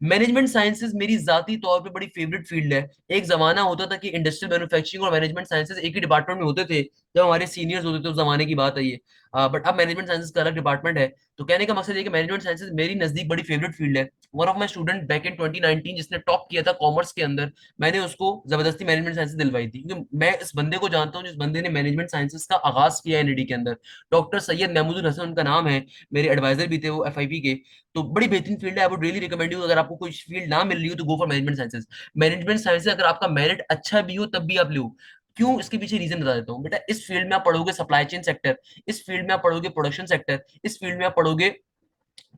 Management sciences मेरी जाती तौर पे बड़ी फेवरेट फील्ड है। एक जमाना होता था कि इंडस्ट्रियल मैन्युफैक्चरिंग और मैनेजमेंट साइंसेज एक ही डिपार्टमेंट में होते थे, जब हमारे सीनियर्स होते थे उस जमाने की बात है ये। बट अब मैनेजमेंट साइंसेज का अलग डिपार्टमेंट है। तो कहने का मकसद ये कि मैनेजमेंट साइंसेज मेरी नजदीक बड़ी फेवरेट फील्ड है। One of my student back in 2019 जिसने टॉप किया था कॉमर्स के अंदर, मैंने उसको जबरदस्ती मैनेजमेंट साइंसेज दिलवाई थी, क्योंकि मैं इस बंदे को जानता हूँ जिस बंदे ने मैनेजमेंट साइंसेज का आगाज किया है एनईडी के अंदर। डॉक्टर सैयद महमूद हसन उनका नाम है, मेरे एडवाइजर भी थे वो एफआईपी के। तो बड़ी बेहतरीन फील्ड है, I would really recommend you, अगर आपको कोई फील्ड ना मिल रही हो तो go for management sciences. Management sciences अगर आपका मेरिट अच्छा भी हो तब भी आप लो। क्यों, इसके पीछे रीजन बता देता हूँ बेटा। इस फील्ड में आप पढ़ोगे सप्लाई चेन सेक्टर, इस फील्ड में आप पढ़ोगे प्रोडक्शन सेक्टर, इस फील्ड में आप पढ़ोगे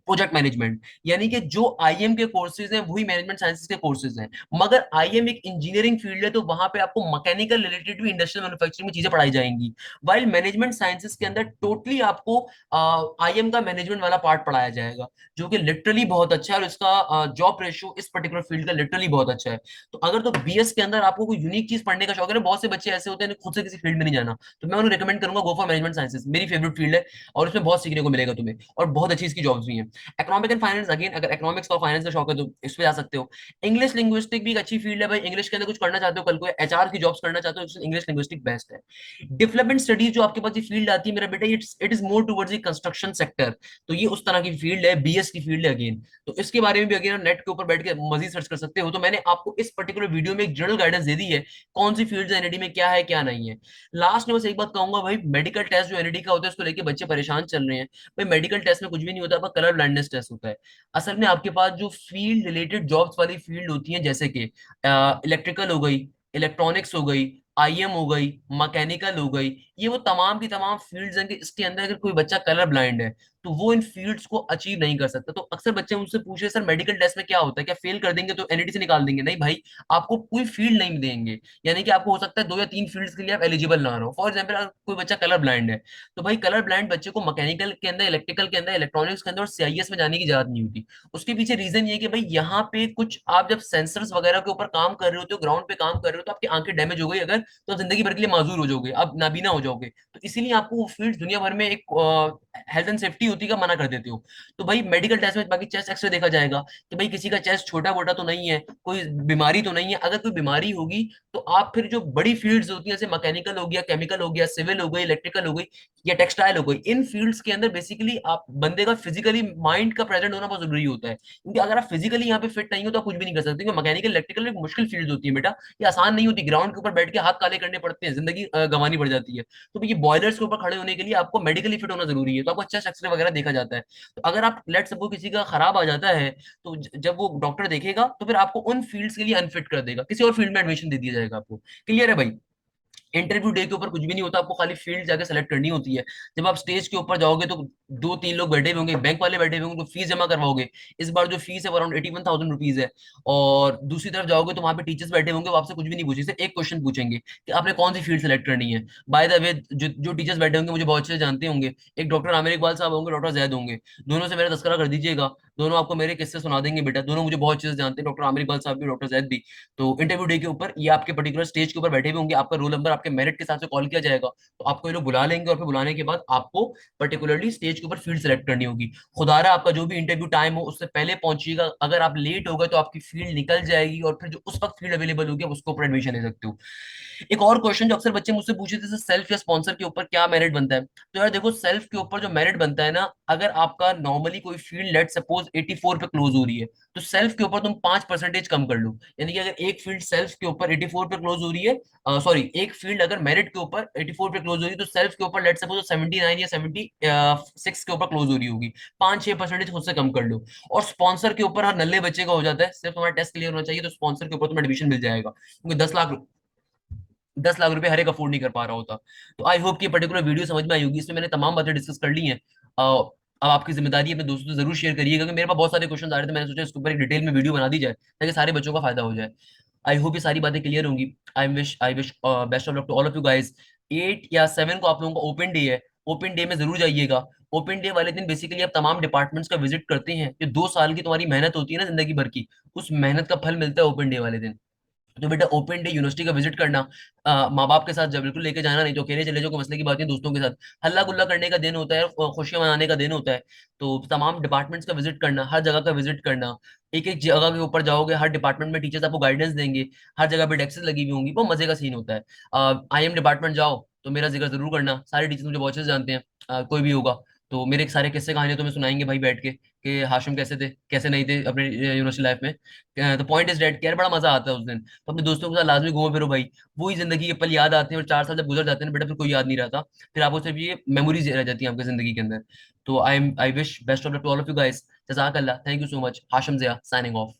प्रोजेक्ट मैनेजमेंट। यानी कि जो आईएम के कोर्सेज हैं वही मैनेजमेंट साइंसेज के कोर्सेज हैं। मगर आईएम एक इंजीनियरिंग फील्ड है, तो वहां पे आपको मैकेनिकल रिलेटेड भी इंडस्ट्रियल मैन्युफैक्चरिंग में चीजें पढ़ाई जाएंगी। वाइल मैनेजमेंट साइंसेज के अंदर टोटली आपको आईएम का मैनेजमेंट वाला पार्ट पढ़ाया जाएगा, जो कि लिटरली बहुत अच्छा है, और इसका जॉब रेशियो इस पर्टिकुलर फील्ड का लिटरली बहुत अच्छा है। तो अगर तो बीएस के अंदर आपको कोई यूनिक चीज पढ़ने का शौक है ना, बहुत से बच्चे ऐसे होते हैं खुद से किसी फील्ड में नहीं जाना, तो मैं उन्हें रिकमेंड करूंगा गो फॉर मैनेजमेंट साइंसेज, मेरी फेवरेट फील्ड है। और इसमें बहुत सीखने को मिलेगा तुम्हें, और बहुत अच्छी इसकी जॉब्स भी हैं। इकोनॉमिक एंड फाइनेंस, अगेन अगर इकोनॉमिक्स का फाइनेंस का शौक है तो इस पे जा सकते हो। इंग्लिश लिंग्विस्टिक भी एक अच्छी फील्ड है भाई, इंग्लिश के अंदर कुछ करना चाहते हो, कल को एचआर की जॉब्स करना चाहते हो, इंग्लिश लिंग्विस्टिक बेस्ट है। डेवलपमेंट स्टडीज जो आपके पास ये फील्ड आती है मेरा बेटा, it is more towards the construction sector. तो ये उस तरह की फील्ड है, बीएस की फील्ड है अगेन। तो इसके बारे में भी अगेन नेट के ऊपर बैठ के मजीद सर्च कर सकते हो। तो मैंने आपको इस पर्टिकुलर वीडियो में एक जनरल गाइडेंस दे दी है, कौन सी फील्ड एनईडी में क्या है क्या नहीं है। लास्ट में बस एक बात कहूंगा भाई, मेडिकल टेस्ट जो एनईडी का होता है उसको लेके बच्चे परेशान चल रहे हैं। भाई मेडिकल टेस्ट में कुछ भी नहीं होता, आपका कलर ब्लाइंडनेस टेस्ट होता है। असल में आपके पास जो फील्ड रिलेटेड जॉब्स वाली फील्ड होती है, जैसे कि इलेक्ट्रिकल हो गई, इलेक्ट्रॉनिक्स हो गई, आईएम हो गई, मैकेनिकल हो गई, ये वो तमाम की तमाम फील्ड्स हैं कि इसके अंदर अगर कोई बच्चा कलर ब्लाइंड है तो वो इन फील्ड्स को अचीव नहीं कर सकता। तो अक्सर बच्चे मुझसे पूछे सर मेडिकल टेस्ट में क्या होता है, क्या फेल कर देंगे तो एनईटी से निकाल देंगे? नहीं भाई, आपको कोई फील्ड नहीं देंगे। यानी कि आपको हो सकता है 2 या 3 फील्ड्स के लिए आप एलिजिबल ना रहो। फॉर एग्जाम्पल, अगर कोई बच्चा कलर ब्लाइंड है, तो भाई कलर ब्लाइंड बच्चे को मैकेनिकल के अंदर, इलेक्ट्रिकल के अंदर, इलेक्ट्रॉनिक्स के अंदर और सीआईएस में जाने की जरूरत नहीं होती। उसके पीछे रीजन ये है कि भाई यहाँ पे कुछ आप जब सेंसर्स वगैरह के ऊपर काम कर रहे होते हो, ग्राउंड पे काम कर रहे हो, तो आपकी आंखें डैमेज हो गई अगर, तो आप जिंदगी भर के लिए माजूर हो जाओगे, आप नाबीना हो जाओगे। तो इसीलिए आपको वो फील्ड दुनिया भर में एक हेल्थ एंड सेफ्टी होती का मना कर देते हो। तो भाई मेडिकल टेस्ट में बाकी चेस्ट एक्सरे देखा जाएगा कि भाई किसी का चेस्ट छोटा मोटा तो नहीं है, कोई बीमारी तो नहीं है। अगर कोई बीमारी होगी तो आप फिर जो बड़ी फील्ड्स होती है, जैसे मैकेनिकल हो गया, केमिकल हो गया, सिविल हो गई, इलेक्ट्रिकल हो गई या टेक्सटाइल हो गई, इन फील्ड्स के अंदर बेसिकली आप बंदे का फिजिकली माइंड का प्रेजेंट होना बहुत जरूरी होता है। क्योंकि अगर आप फिजिकली यहाँ पे फिट नहीं हो तो आप कुछ भी नहीं कर सकते। क्योंकि मैकेनिकल इलेक्ट्रिकल एक मुश्किल फील्ड होती है बेटा, ये आसान नहीं होती। ग्राउंड के ऊपर बैठ के हाथ काले करने पड़ते हैं, जिंदगी गंवानी पड़ जाती है। तो ये बॉयलर्स के ऊपर खड़े होने के लिए आपको मेडिकली फिट होना जरूरी है, तो आपको चेस्ट एक्सरे वगैरह देखा जाता है। तो अगर आप लेट सपोज किसी का खराब आ जाता है, तो जब वो डॉक्टर देखेगा तो फिर आपको उन फील्ड्स के लिए अनफिट कर देगा, किसी और फील्ड में एडमिशन दे दिया जाएगा आपको। क्लियर है भाई? इंटरव्यू डे के ऊपर कुछ भी नहीं होता, आपको खाली फील्ड जाके सेलेक्ट करनी होती है। जब आप स्टेज के ऊपर जाओगे तो दो तीन लोग बैठे हुए होंगे, बैंक वाले बैठे हुए होंगे, उनको फीस जमा करवाओगे। इस बार जो फीस है वो अराउंड 81,000 रुपीज है। और दूसरी तरफ जाओगे तो वहां पे टीचर्स बैठे होंगे, वो आपसे कुछ भी नहीं पूछेंगे, सिर्फ एक क्वेश्चन पूछेंगे कि आपने कौन सी फील्ड सेलेक्ट करनी है। बाय द वे, जो टीचर्स बैठे होंगे मुझे बहुत अच्छे से जानते होंगे। एक डॉक्टर आमिर इकबाल साहब होंगे, डॉक्टर जैद होंगे। दोनों से मेरा तस्करा कर दीजिएगा, दोनों आपको मेरे किस्से सुना देंगे बेटा, दोनों मुझे बहुत अच्छे से जानते हैं, डॉक्टर आमिर इकबाल साहब भी, डॉक्टर जैद भी। तो इंटरव्यू डे के ऊपर ये आपके पर्टिकुलर स्टेज के ऊपर बैठे हुए होंगे, आपका रोल नंबर आपके मेरिट के हिसाब से कॉल किया जाएगा, तो आपको ये लोग बुला लेंगे, और फिर बुलाने के बाद आपको पर्टिकुलरली स्टेज के ऊपर फील्ड सेलेक्ट करनी होगी। खुदारा आपका जो भी इंटरव्यू टाइम हो उससे पहले पहुंचिएगा, अगर आप लेट हो गए तो आपकी फील्ड निकल जाएगी, और फिर जो उस वक्त फील्ड अवेलेबल होगी आप उसको ऊपर एडमिशन ले सकते हो। एक और क्वेश्चन जो अक्सर बच्चे मुझसे पूछे थे, सेल्फ या स्पॉन्सर के ऊपर क्या मेरिट बनता है। तो यार देखो, सेल्फ के ऊपर जो मेरिट बनता है ना, अगर आपका नॉर्मली कोई फील्ड लेट सपोज 84 पे क्लोज हो रही है, तो सेल्फ के ऊपर तुम 5% कम कर लो। यानी कि अगर एक फील्ड सेल्फ के ऊपर 84 पे क्लोज हो रही है, सॉरी, एक फील्ड अगर मेरिट के ऊपर 84 पे क्लोज हो रही है, तो सेल्फ के ऊपर लेट सपोज 79 या 76 के ऊपर क्लोज हो रही होगी। 5-6% खुद से कम कर लो। और स्पॉन्सर के ऊपर हर नल्ले बच्चे का हो जाता है, सिर्फ तुम्हारा टेस्ट क्लियर होना चाहिए, तो स्पॉन्सर के ऊपर तुम्हें एडमिशन मिल जाएगा, क्योंकि 10 लाख रुपए हर एक अफोर्ड नहीं कर पा रहा होता। तो आई होप कि पर्टिकुलर वीडियो समझ में आई होगी, इसमें मैंने तमाम बातें डिस्कस कर ली हैं। अब आपकी जिम्मेदारी है अपने दोस्तों से जरूर शेयर करिएगा, क्योंकि मेरे पास बहुत सारे क्वेश्चन आ रहे थे, मैंने सोचा इसके ऊपर एक डिटेल में वीडियो बना दी जाए ताकि सारे बच्चों का फायदा हो जाए। आई होप ये सारी बातें क्लियर होंगी। I wish best of luck to all of you guys. 8 या 7 को आप लोगों का ओपन डे है, ओपन डे में जरूर जाइएगा। ओपन डे वाले दिन बेसिकली आप तमाम डिपार्टमेंट्स का विजिट करते हैं, जो 2 साल की तुम्हारी मेहनत होती है ना जिंदगी भर की, उस मेहनत का फल मिलता है ओपन डे वाले दिन। तो बेटा ओपन डे यूनिवर्सिटी का विजिट करना, माँ बाप के साथ जब बिल्कुल लेके जाना, नहीं तो अकेले चले जाओ, कोई मसले की बात नहीं, दोस्तों के साथ हल्ला गुल्ला करने का दिन होता है, खुशियां मनाने का दिन होता है। तो तमाम डिपार्टमेंट्स का विजिट करना, हर जगह का विजिट करना। एक एक जगह के ऊपर जाओगे, हर डिपार्टमेंट में टीचर्स आपको गाइडेंस देंगे, हर जगह पे डेस्क लगी हुई होंगी, बहुत मजे का सीन होता है। IM डिपार्टमेंट जाओ तो मेरा जिक्र जरूर करना, सारे टीचर्स मुझे बहुत अच्छे से जानते हैं, कोई भी होगा तो मेरे सारे किस्से कहानियां तुम्हें सुनाएंगे भाई बैठ के, कि हाशिम कैसे थे कैसे नहीं थे अपने यूनिवर्सिटी लाइफ में। तो पॉइंट इज डेट, यार बड़ा मजा आता है उस दिन, तो अपने दोस्तों के साथ लाजमी घूमो फिरो भाई। वही जिंदगी के पल याद आते हैं, और 4 साल जब गुजर जाते हैं ना बेटा, फिर कोई याद नहीं रहता, फिर आपको सिर्फ ये मेमोरीज रह जाती है आपकी जिंदगी के अंदर। तो I wish best of luck to all of you guys. जज़ाकल्लाह, thank you so much. Hashim Zia signing of.